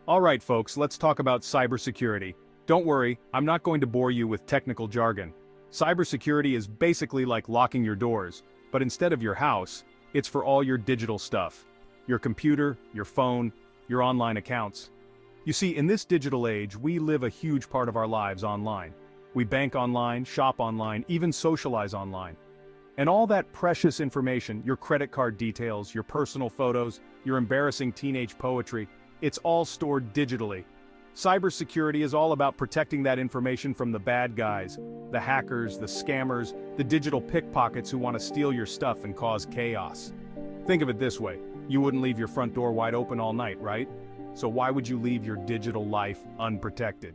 Alright folks, let's talk about cybersecurity. Don't worry, I'm not going to bore you with technical jargon. Cybersecurity is basically like locking your doors, but instead of your house, it's for all your digital stuff. Your computer, your phone, your online accounts. You see, in this digital age, we live a huge part of our lives online. We bank online, shop online, even socialize online. And all that precious information, your credit card details, your personal photos, your embarrassing teenage poetry, it's all stored digitally. Cybersecurity is all about protecting that information from the bad guys, the hackers, the scammers, the digital pickpockets who want to steal your stuff and cause chaos. Think of it this way, you wouldn't leave your front door wide open all night, right? So why would you leave your digital life unprotected?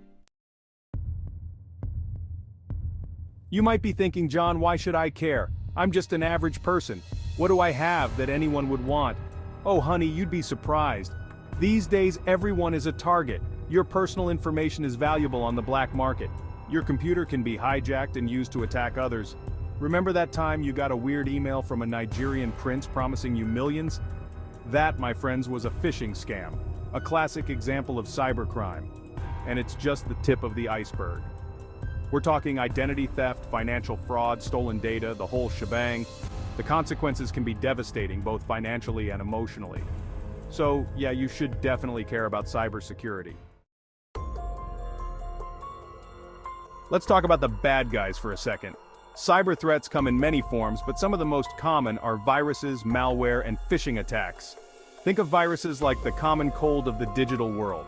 You might be thinking, John, why should I care? I'm just an average person. What do I have that anyone would want? Oh honey, you'd be surprised. These days everyone is a target. Your personal information is valuable on the black market. Your computer can be hijacked and used to attack others. Remember that time you got a weird email from a Nigerian prince promising you millions? That, my friends, was a phishing scam. A classic example of cybercrime. And it's just the tip of the iceberg. We're talking identity theft, financial fraud, stolen data, the whole shebang. The consequences can be devastating, both financially and emotionally. So, yeah, you should definitely care about cybersecurity. Let's talk about the bad guys for a second. Cyber threats come in many forms, but some of the most common are viruses, malware, and phishing attacks. Think of viruses like the common cold of the digital world.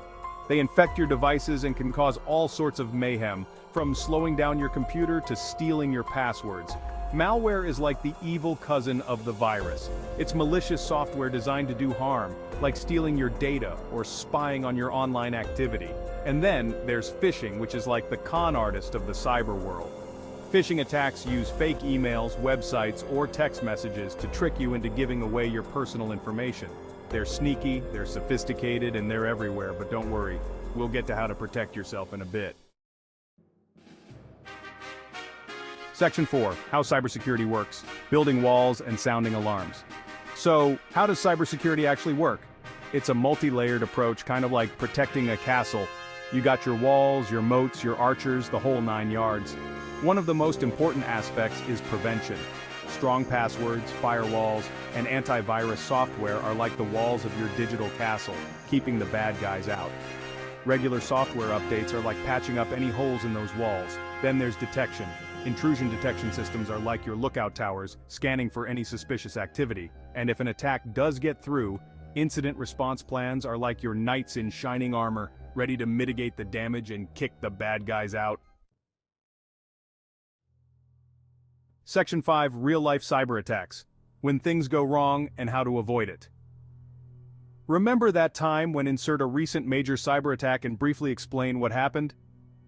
They infect your devices and can cause all sorts of mayhem, from slowing down your computer to stealing your passwords. Malware is like the evil cousin of the virus. It's malicious software designed to do harm, like stealing your data or spying on your online activity. And then there's phishing, which is like the con artist of the cyber world. Phishing attacks use fake emails, websites, or text messages to trick you into giving away your personal information. They're sneaky, they're sophisticated, and they're everywhere, but don't worry, we'll get to how to protect yourself in a bit. Section 4, how cybersecurity works, building walls and sounding alarms. So, how does cybersecurity actually work? It's a multi-layered approach, kind of like protecting a castle. You got your walls, your moats, your archers, the whole 9 yards. One of the most important aspects is prevention. Strong passwords, firewalls, and antivirus software are like the walls of your digital castle, keeping the bad guys out. Regular software updates are like patching up any holes in those walls. Then there's detection. Intrusion detection systems are like your lookout towers, scanning for any suspicious activity. And if an attack does get through, incident response plans are like your knights in shining armor, ready to mitigate the damage and kick the bad guys out. Section 5, real-life cyber attacks. When things go wrong and how to avoid it. Remember that time when insert a recent major cyber attack and briefly explain what happened?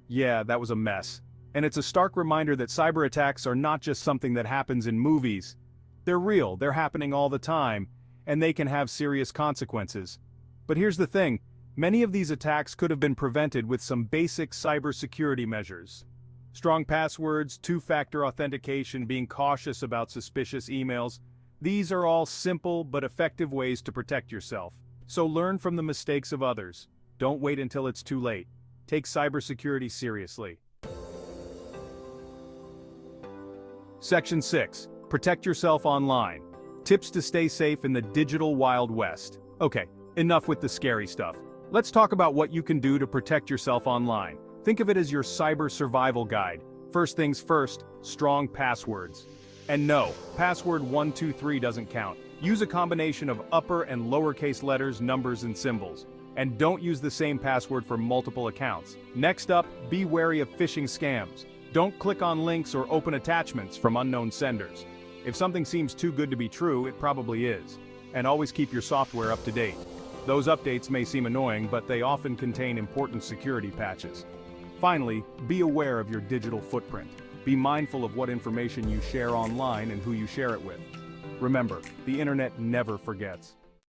Yeah, that was a mess. And it's a stark reminder that cyber attacks are not just something that happens in movies. They're real, they're happening all the time, and they can have serious consequences. But here's the thing, many of these attacks could have been prevented with some basic cybersecurity measures. Strong passwords, two-factor authentication, being cautious about suspicious emails. These are all simple but effective ways to protect yourself. So learn from the mistakes of others. Don't wait until it's too late. Take cybersecurity seriously. Section 6. Protect yourself online. Tips to stay safe in the digital Wild West. Okay, enough with the scary stuff. Let's talk about what you can do to protect yourself online. Think of it as your cyber survival guide. First things first, strong passwords. And no, password 123 doesn't count. Use a combination of upper and lowercase letters, numbers, and symbols. And don't use the same password for multiple accounts. Next up, be wary of phishing scams. Don't click on links or open attachments from unknown senders. If something seems too good to be true, it probably is. And always keep your software up to date. Those updates may seem annoying, but they often contain important security patches. Finally, be aware of your digital footprint. Be mindful of what information you share online and who you share it with. Remember, the internet never forgets.